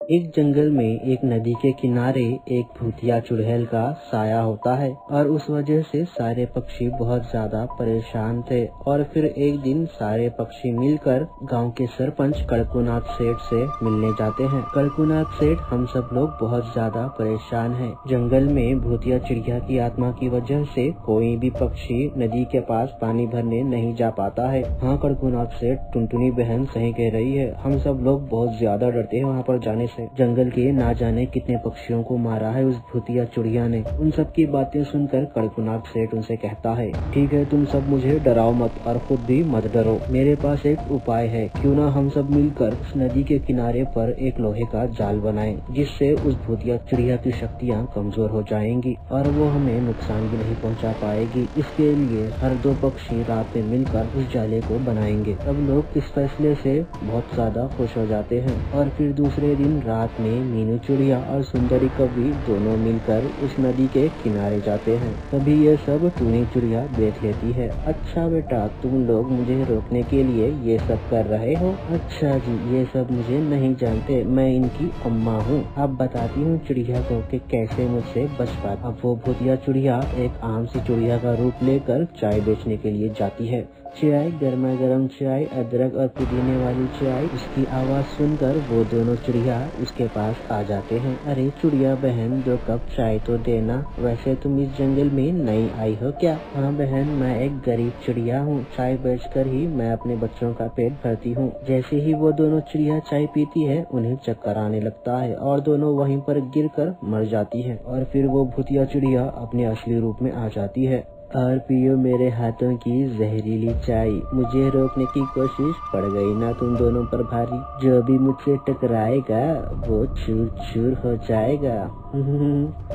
एक जंगल में एक नदी के किनारे एक भूतिया चुड़ैल का साया होता है और उस वजह से सारे पक्षी बहुत ज्यादा परेशान थे। और फिर एक दिन सारे पक्षी मिलकर गांव के सरपंच कड़कूनाथ सेठ से मिलने जाते हैं। कड़कूनाथ सेठ, हम सब लोग बहुत ज्यादा परेशान हैं। जंगल में भूतिया चिड़िया की आत्मा की वजह से कोई भी पक्षी नदी के पास पानी भरने नहीं जा पाता है। हाँ कड़कूनाथ सेठ, टुनटुनी बहन सही कह रही है। हम सब लोग बहुत ज्यादा डरते हैं वहाँ पर जाने से। जंगल के ना जाने कितने पक्षियों को मारा है उस भूतिया चिड़िया ने। उन सब की बातें सुनकर कड़कूनाथ सेठ उनसे कहता है, ठीक है तुम सब मुझे डराओ मत और खुद भी मत डरो। मेरे पास एक उपाय है, क्यों ना हम सब मिलकर उस नदी के किनारे पर एक लोहे का जाल बनाएं, जिससे उस भूतिया चिड़िया की शक्तियाँ कमजोर हो जाएंगी और वो हमें नुकसान भी नहीं पहुँचा पाएगी। इसके लिए हर दो पक्षी रात में मिलकर उस जाले को बनाएंगे। सब लोग इस फैसले से बहुत ज्यादा खुश हो जाते हैं। और फिर दूसरे दिन रात में मीनू चिड़िया और सुंदरी कवि दोनों मिलकर उस नदी के किनारे जाते हैं। तभी ये सब टूनी चिड़िया देख लेती है। अच्छा बेटा, तुम लोग मुझे रोकने के लिए ये सब कर रहे हो? अच्छा जी, ये सब मुझे नहीं जानते, मैं इनकी अम्मा हूँ। अब बताती हूँ चिड़िया को कि कैसे मुझसे बच पाता। अब वो भूतिया चिड़िया एक आम सी चिड़िया का रूप लेकर चाय बेचने के लिए जाती है। चाय, गर्मा गर्म चाय, अदरक और पुदीने वाली चाय। उसकी आवाज सुनकर वो दोनों चिड़िया उसके पास आ जाते हैं। अरे चिड़िया बहन, 2 कप चाय तो देना। वैसे तुम इस जंगल में नई आई हो क्या? हाँ बहन, मैं एक गरीब चिड़िया हूँ। चाय बेचकर ही मैं अपने बच्चों का पेट भरती हूँ। जैसे ही वो दोनों चिड़िया चाय पीती है, उन्हें चक्कर आने लगता है और दोनों वहीं पर गिरकर मर जाती है। और फिर वो भूतिया चिड़िया अपने असली रूप में आ जाती है। और पियो मेरे हाथों की जहरीली चाय। मुझे रोकने की कोशिश पड़ गई ना तुम दोनों पर भारी। जो भी मुझसे टकराएगा वो चूर चूर हो जाएगा।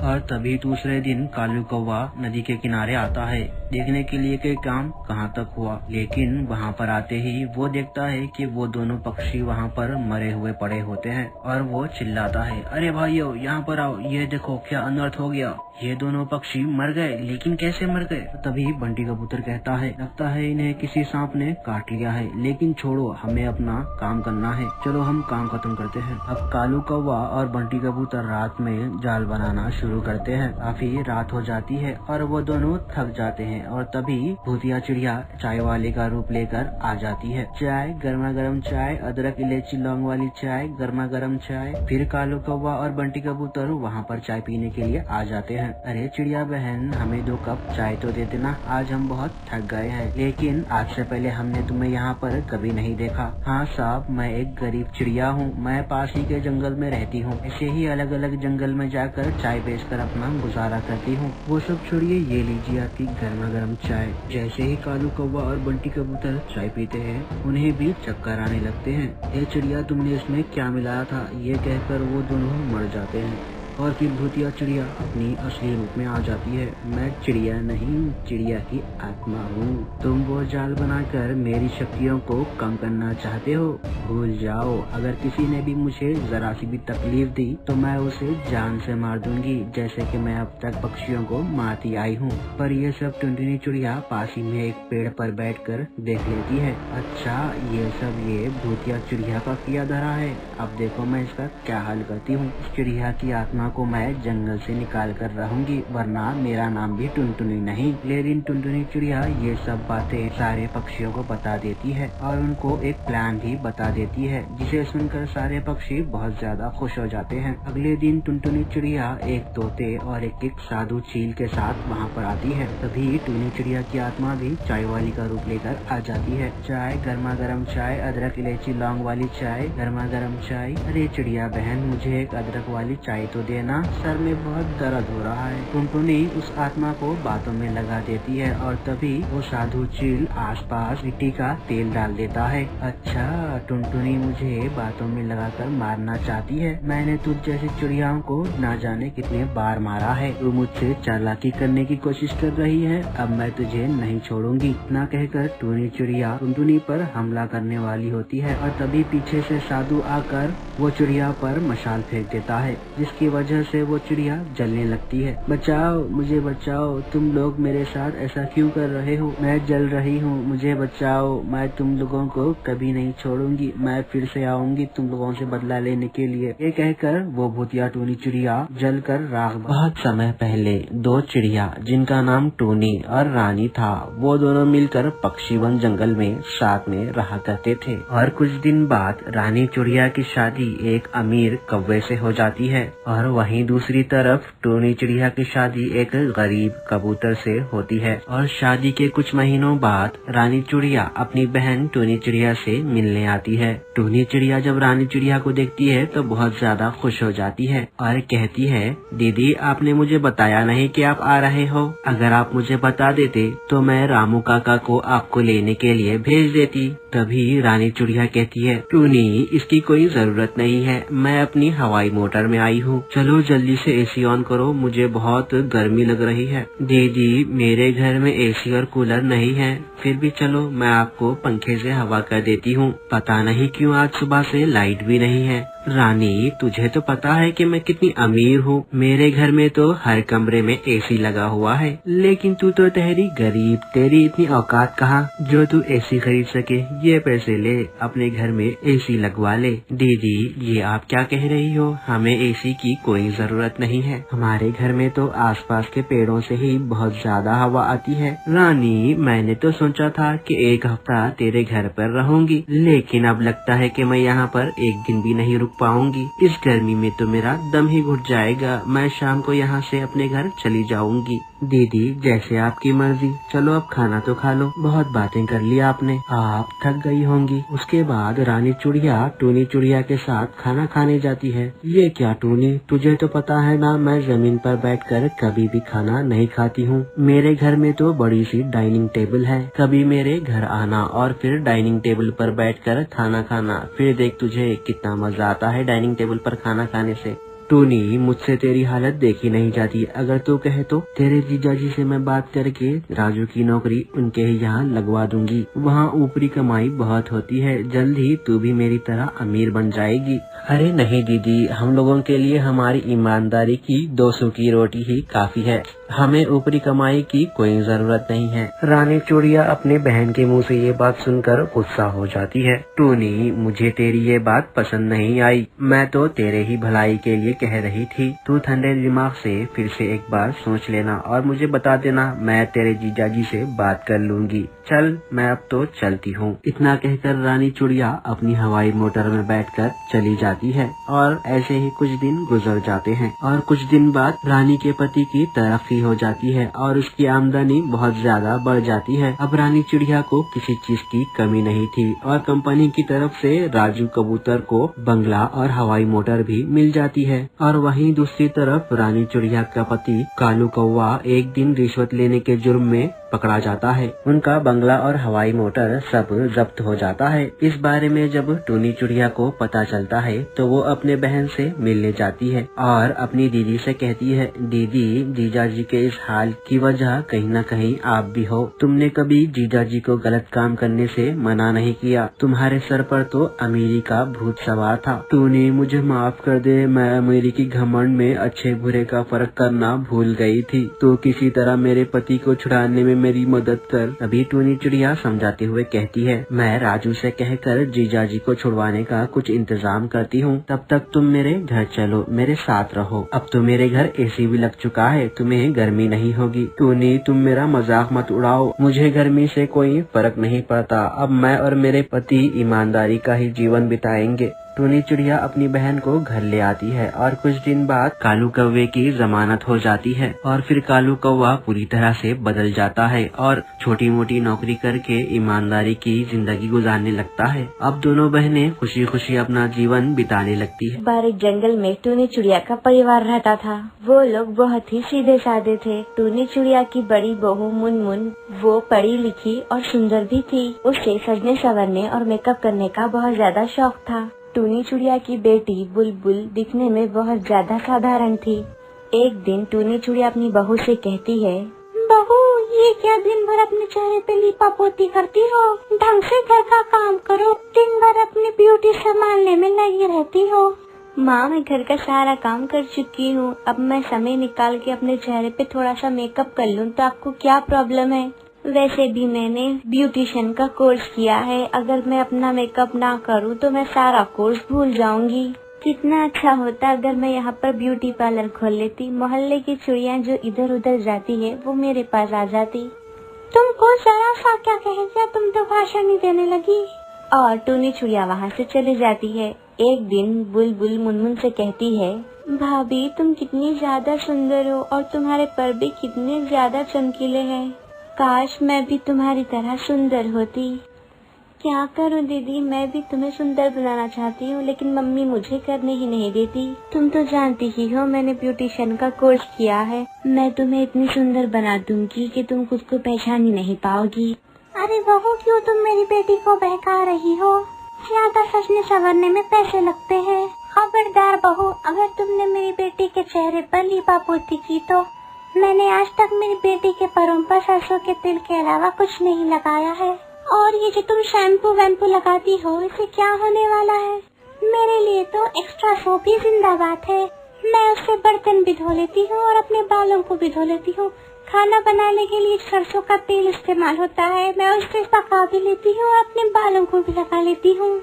और तभी दूसरे दिन कालू कौवा नदी के किनारे आता है, देखने के लिए कि काम कहाँ तक हुआ। लेकिन वहाँ पर आते ही वो देखता है कि वो दोनों पक्षी वहाँ पर मरे हुए पड़े होते हैं। और वो चिल्लाता है, अरे भाइयों यहाँ पर आओ, ये देखो क्या अनर्थ हो गया। ये दोनों पक्षी मर गए, लेकिन कैसे मर गए? तभी बंटी कबूतर कहता है, लगता है इन्हें किसी सांप ने काट लिया है। लेकिन छोड़ो, हमें अपना काम करना है, चलो हम काम खत्म करते हैं। अब कालू कौवा और बंटी कबूतर रात में जाल बनाना शुरू करते हैं। काफी रात हो जाती है और वो दोनों थक जाते हैं। और तभी भूतिया चिड़िया चाय वाले का रूप लेकर आ जाती है। चाय, गर्मा गर्म चाय, अदरक इलायची लौंग वाली चाय, गर्मा गर्म चाय। फिर कालू कौवा और बंटी कबूतर वहाँ पर चाय पीने के लिए आ जाते हैं। अरे चिड़िया बहन, हमें 2 कप चाय तो दे देना, आज हम बहुत थक गए हैं। लेकिन आज से पहले हमने तुम्हें यहाँ पर कभी नहीं देखा। हाँ साहब, मैं एक गरीब चिड़िया हूँ, मैं पास ही के जंगल में रहती हूँ। ऐसे ही अलग अलग जंगल में जाकर चाय बेचकर अपना गुजारा करती हूँ। वो सब छोड़िए, ये लीजिए आपकी गर्मा गर्म चाय। जैसे ही कालू कौवा और बंटी कबूतर चाय पीते हैं, उन्हें भी चक्कर आने लगते हैं। ये चिड़िया, तुमने इसमें क्या मिलाया था? ये कहकर वो दोनों मर जाते हैं। और फिर भूतिया चिड़िया अपनी असली रूप में आ जाती है। मैं चिड़िया नहीं, चिड़िया की आत्मा हूँ। तुम वो जाल बनाकर मेरी शक्तियों को कम करना चाहते हो? भूल जाओ। अगर किसी ने भी मुझे जरा सी भी तकलीफ दी तो मैं उसे जान से मार दूंगी, जैसे कि मैं अब तक पक्षियों को मारती आई हूँ। पर ये सब टुनटुनी चिड़िया पास ही में एक पेड़ पर बैठकर देख लेती है। अच्छा, ये सब ये भूतिया चिड़िया का किया धरा है। अब देखो मैं इसका क्या हाल करती हूँ। इस चिड़िया की आत्मा को मैं जंगल से निकाल कर रहूंगी, वरना मेरा नाम भी टुनटुनी नहीं। लेकिन टुनटुनी चिड़िया ये सब बातें सारे पक्षियों को बता देती है और उनको एक प्लान भी बता देती है, जिसे सुनकर सारे पक्षी बहुत ज्यादा खुश हो जाते हैं। अगले दिन टुनटुनी चिड़िया एक तोते और एक साधु चील के साथ वहाँ पर आती है। तभी टुनटुनी चिड़िया की आत्मा भी चाय वाली का रूप लेकर आ जाती है। चाय, गर्मा गर्म चाय, अदरक इलायची लौंग वाली चाय, गर्मा गर्म चाय। अरे चिड़िया बहन, मुझे एक अदरक वाली चाय तो देना, सर में बहुत दर्द हो रहा है। टुनटुनी उस आत्मा को बातों में लगा देती है और तभी वो साधु चील आसपास मिट्टी का तेल डाल देता है। अच्छा, टुनटुनी मुझे बातों में लगाकर मारना चाहती है। मैंने तुझ जैसी चिड़ियाओं को ना जाने कितने बार मारा है। तू मुझसे चालाकी करने की कोशिश कर रही है, अब मैं तुझे नहीं छोड़ूंगी। इतना कहकर टूनी चिड़िया टुनटुनी पर हमला करने वाली होती है और तभी पीछे से साधु आकर वो चिड़िया पर मशाल फेंक देता है, जिसकी वजह से वो चिड़िया जलने लगती है। बचाओ, मुझे बचाओ, तुम लोग मेरे साथ ऐसा क्यों कर रहे हो? मैं जल रही हूँ, मुझे बचाओ, मैं तुम लोगों को कभी नहीं छोड़ूंगी, मैं फिर से आऊंगी तुम लोगों से बदला लेने के लिए। ये कहकर वो भूतिया टूनी चिड़िया जलकर राख। बहुत समय पहले दो चिड़िया जिनका नाम टूनी और रानी था, वो दोनों मिलकर पक्षीवन जंगल में साथ में रहा करते थे। और कुछ दिन बाद रानी चिड़िया की शादी एक अमीर कौवे से हो जाती है और वहीं दूसरी तरफ टूनी चिड़िया की शादी एक गरीब कबूतर से होती है। और शादी के कुछ महीनों बाद रानी चिड़िया अपनी बहन टूनी चिड़िया से मिलने आती है। टूनी चिड़िया जब रानी चिड़िया को देखती है तो बहुत ज्यादा खुश हो जाती है और कहती है, दीदी आपने मुझे बताया नहीं कि आप आ रहे हो। अगर आप मुझे बता देते तो मैं रामू काका को आपको लेने के लिए भेज देती। तभी रानी चिड़िया कहती है, टूनी इसकी कोई जरूरत नहीं है, मैं अपनी हवाई मोटर में आई हूँ, चलो जल्दी से एसी ऑन करो, मुझे बहुत गर्मी लग रही है। दीदी मेरे घर में एसी और कूलर नहीं है, फिर भी चलो मैं आपको पंखे से हवा कर देती हूँ। पता नहीं क्यों आज सुबह से लाइट भी नहीं है। रानी तुझे तो पता है कि मैं कितनी अमीर हूँ, मेरे घर में तो हर कमरे में एसी लगा हुआ है, लेकिन तू तो ठहरी गरीब, तेरी इतनी औकात कहाँ जो तू एसी खरीद सके। ये पैसे ले अपने घर में एसी लगवा ले। दीदी ये आप क्या कह रही हो, हमें एसी की कोई जरूरत नहीं है, हमारे घर में तो आसपास के पेड़ों से ही बहुत ज्यादा हवा आती है। रानी मैंने तो सोचा था कि एक हफ्ता तेरे घर पर रहूंगी, लेकिन अब लगता है कि मैं यहाँ पर एक दिन भी नहीं रुक पाऊंगी। इस गर्मी में तो मेरा दम ही घुट जाएगा, मैं शाम को यहाँ से अपने घर चली जाऊंगी। दीदी जैसे आपकी मर्जी, चलो अब खाना तो खा लो, बहुत बातें कर ली आपने, आप थक गई होंगी। उसके बाद रानी चिड़िया टूनी चिड़िया के साथ खाना खाने जाती है। ये क्या टूनी, तुझे तो पता है ना मैं जमीन पर बैठकर कभी भी खाना नहीं खाती हूँ, मेरे घर में तो बड़ी सी डाइनिंग टेबल है, कभी मेरे घर आना और फिर डाइनिंग टेबल पर बैठकर खाना खाना, फिर देख तुझे कितना मजा आता है डाइनिंग टेबल पर खाना खाने से। टूनी मुझसे तेरी हालत देखी नहीं जाती, अगर तू कहे तो तेरे जीजाजी से मैं बात करके राजू की नौकरी उनके ही यहाँ लगवा दूंगी, वहाँ ऊपरी कमाई बहुत होती है, जल्द ही तू भी मेरी तरह अमीर बन जाएगी। अरे नहीं दीदी, हम लोगों के लिए हमारी ईमानदारी की 200 की रोटी ही काफी है, हमें ऊपरी कमाई की कोई जरूरत नहीं है। रानी चिड़िया अपने बहन के मुंह से ये बात सुनकर गुस्सा हो जाती है। टूनी मुझे तेरी ये बात पसंद नहीं आई, मैं तो तेरे ही भलाई के लिए कह रही थी, तू ठंडे दिमाग से फिर से एक बार सोच लेना और मुझे बता देना, मैं तेरे जीजाजी से बात कर लूंगी। चल मैं अब तो चलती हूँ। इतना कहकर रानी चिड़िया अपनी हवाई मोटर में बैठकर चली जाती है और ऐसे ही कुछ दिन गुजर जाते हैं। और कुछ दिन बाद रानी के पति की तरक्की हो जाती है और उसकी आमदनी बहुत ज्यादा बढ़ जाती है। अब रानी चिड़िया को किसी चीज की कमी नहीं थी और कंपनी की तरफ से राजू कबूतर को बंगला और हवाई मोटर भी मिल जाती है। और वहीं दूसरी तरफ रानी चिड़िया का पति कालू कौवा एक दिन रिश्वत लेने के जुर्म में पकड़ा जाता है, उनका बंगला और हवाई मोटर सब जब्त हो जाता है। इस बारे में जब टूनी चिड़िया को पता चलता है तो वो अपने बहन से मिलने जाती है और अपनी दीदी से कहती है, दीदी जीजाजी के इस हाल की वजह कहीं न कहीं आप भी हो, तुमने कभी जीजाजी को गलत काम करने से मना नहीं किया, तुम्हारे सर पर तो अमीरी का भूत सवार था। टूनी मुझे माफ कर दे, मैं अमीरी की घमंड में अच्छे बुरे का फर्क करना भूल गई थी, तो किसी तरह मेरे पति को छुड़ाने में मेरी मदद कर। अभी टूनी चिड़िया समझाते हुए कहती है, मैं राजू से कहकर जीजाजी को छुड़वाने का कुछ इंतजाम करती हूँ, तब तक तुम मेरे घर चलो, मेरे साथ रहो, अब तो मेरे घर एसी भी लग चुका है, तुम्हें गर्मी नहीं होगी। टूनी तुम मेरा मजाक मत उड़ाओ, मुझे गर्मी से कोई फर्क नहीं पड़ता, अब मैं और मेरे पति ईमानदारी का ही जीवन बिताएंगे। टूनी चिड़िया अपनी बहन को घर ले आती है और कुछ दिन बाद कालू कौवे की जमानत हो जाती है और फिर कालू कौवा पूरी तरह से बदल जाता है और छोटी मोटी नौकरी करके ईमानदारी की जिंदगी गुजारने लगता है। अब दोनों बहनें खुशी खुशी अपना जीवन बिताने लगती है। बारीक जंगल में टूनी चिड़िया का परिवार रहता था, वो लोग बहुत ही सीधे साधे थे। टूनी चिड़िया की बड़ी बहू मुनमुन, वो पढ़ी लिखी और सुंदर भी थी, उसे सजने संवरने और मेकअप करने का बहुत ज्यादा शौक था। टूनी चिड़िया की बेटी बुलबुल दिखने में बहुत ज्यादा साधारण थी। एक दिन टूनी चिड़िया अपनी बहू से कहती है, बहू ये क्या दिन भर अपने चेहरे पे लिपा पोती करती हो, ढंग से घर का काम करो, दिन भर अपनी ब्यूटी संभालने में लगी रहती हो। माँ, मैं घर का सारा काम कर चुकी हूँ। अब मैं समय निकाल के अपने चेहरे पे थोड़ा सा मेकअप कर लूँ तो आपको क्या प्रॉब्लम है? वैसे भी मैंने ब्यूटिशियन का कोर्स किया है, अगर मैं अपना मेकअप ना करूँ तो मैं सारा कोर्स भूल जाऊंगी। कितना अच्छा होता अगर मैं यहाँ पर ब्यूटी पार्लर खोल लेती। मोहल्ले की चुड़ियाँ जो इधर उधर जाती है वो मेरे पास आ जाती। तुमको जरा सा क्या कह दिया, तुम तो भाषण ही देने लगी। और टूनी चुड़िया वहाँ से चली जाती है। एक दिन बुलबुल मुनमुन से कहती है, भाभी तुम कितनी ज्यादा सुंदर हो और तुम्हारे पर भी कितने ज्यादा चमकीले हैं। काश मैं भी तुम्हारी तरह सुंदर होती। क्या करूं दीदी, मैं भी तुम्हें सुंदर बनाना चाहती हूँ लेकिन मम्मी मुझे करने ही नहीं देती। तुम तो जानती ही हो मैंने ब्यूटिशियन का कोर्स किया है। मैं तुम्हें इतनी सुंदर बना दूंगी कि तुम खुद को पहचान ही नहीं पाओगी। अरे बहू, क्यों तुम मेरी बेटी को बहका रही हो? ज्यादा सजने संवरने में पैसे लगते हैं। खबरदार बहू, अगर तुमने मेरी बेटी के चेहरे पर लीपापोती की तो मैंने आज तक मेरी बेटी के पैरों पर सरसों के तेल के अलावा कुछ नहीं लगाया है। और ये जो तुम शैम्पू वैम्पू लगाती हो, इससे क्या होने वाला है? मेरे लिए तो एक्स्ट्रा सोप ही जिंदाबाद है। मैं उससे बर्तन भी धो लेती हूँ और अपने बालों को भी धो लेती हूँ। खाना बनाने के लिए सरसों का तेल इस्तेमाल होता है, मैं उससे पका भी लेती हूँ और अपने बालों को भी लगा लेती हूँ।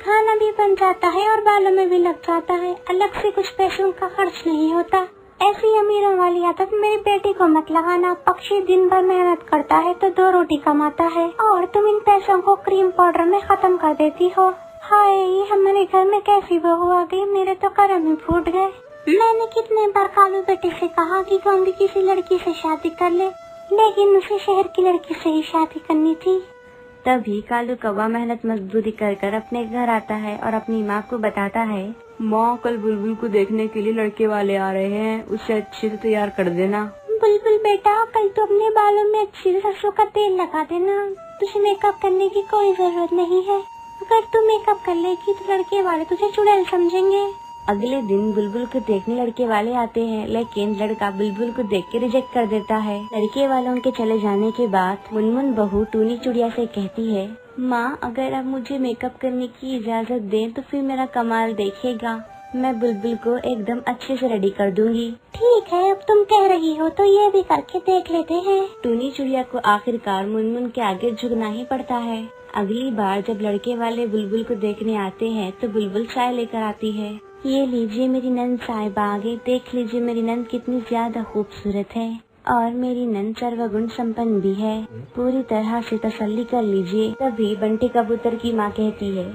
खाना भी बन जाता है और बालों में भी लग जाता है। अलग से कुछ पैसों का खर्च नहीं होता। ऐसी अमीरों वाली आदत मेरी बेटी को मत लगाना। पक्षी दिन भर मेहनत करता है तो 2 रोटी कमाता है और तुम इन पैसों को क्रीम पाउडर में खत्म कर देती हो। हाय, ये हमारे घर में कैसी बहू आ गई, मेरे तो कर्म ही फूट गए। मैंने कितने बार कालू बेटे से कहा कि कौन भी किसी लड़की से शादी कर ले, लेकिन उसे शहर की लड़की से ही शादी करनी थी। तभी कालू कौवा मेहनत मजदूरी कर कर अपने घर आता है और अपनी माँ को बताता है, माँ कल बुलबुल को देखने के लिए लड़के वाले आ रहे हैं, उसे अच्छे से तैयार कर देना। बुलबुल बेटा, कल तो अपने बालों में अच्छे से सरसों का तेल लगा देना। तुझे मेकअप करने की कोई जरूरत नहीं है। अगर तू मेकअप कर लेगी तो लड़के वाले तुझे चुड़ैल समझेंगे। अगले दिन बुलबुल को देखने लड़के वाले आते हैं, लेकिन लड़का बुलबुल को देख के रिजेक्ट कर देता है। लड़के वालों के चले जाने के बाद मुनमुन बहू टूनी चुड़िया से कहती है, माँ अगर आप मुझे मेकअप करने की इजाजत दें तो फिर मेरा कमाल देखिएगा। मैं बुलबुल को एकदम अच्छे से रेडी कर दूंगी। ठीक है, अब तुम कह रही हो तो ये भी करके देख लेते हैं। टूनी चुड़िया को आखिरकार मुनमुन के आगे झुकना ही पड़ता है। अगली बार जब लड़के वाले बुलबुल को देखने आते हैं तो बुलबुल चाय लेकर आती है। ये लीजिए मेरी नंद साहिबा, आगे देख लीजिए मेरी नंद कितनी ज्यादा खूबसूरत है और मेरी नंद सर्वगुण संपन्न भी है। पूरी तरह से तसल्ली कर लीजिए। तभी बंटी कबूतर की माँ कहती है,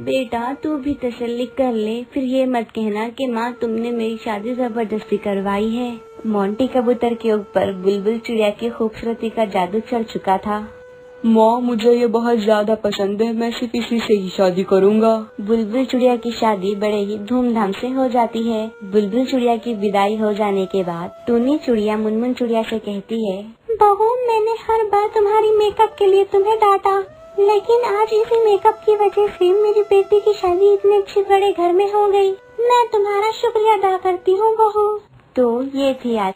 बेटा तू भी तसल्ली कर ले, फिर ये मत कहना कि माँ तुमने मेरी शादी जबरदस्ती करवाई है। मोंटी कबूतर के ऊपर बुलबुल चिड़िया की खूबसूरती का जादू चढ़ चुका था। माँ मुझे ये बहुत ज्यादा पसंद है, मैं सिर्फ इसी से ही शादी करूँगा। बुलबुल चिड़िया की शादी बड़े ही धूमधाम से हो जाती है। बुलबुल चिड़िया की विदाई हो जाने के बाद टूनी चुड़िया मुनमुन चिड़िया से कहती है, बहू मैंने हर बार तुम्हारी मेकअप के लिए तुम्हें डांटा, लेकिन आज इसी मेकअप की वजह से मेरी बेटी की शादी इतने अच्छे बड़े घर में हो गई। मैं तुम्हारा शुक्रिया अदा करती हूँ बहू। तो ये थी आज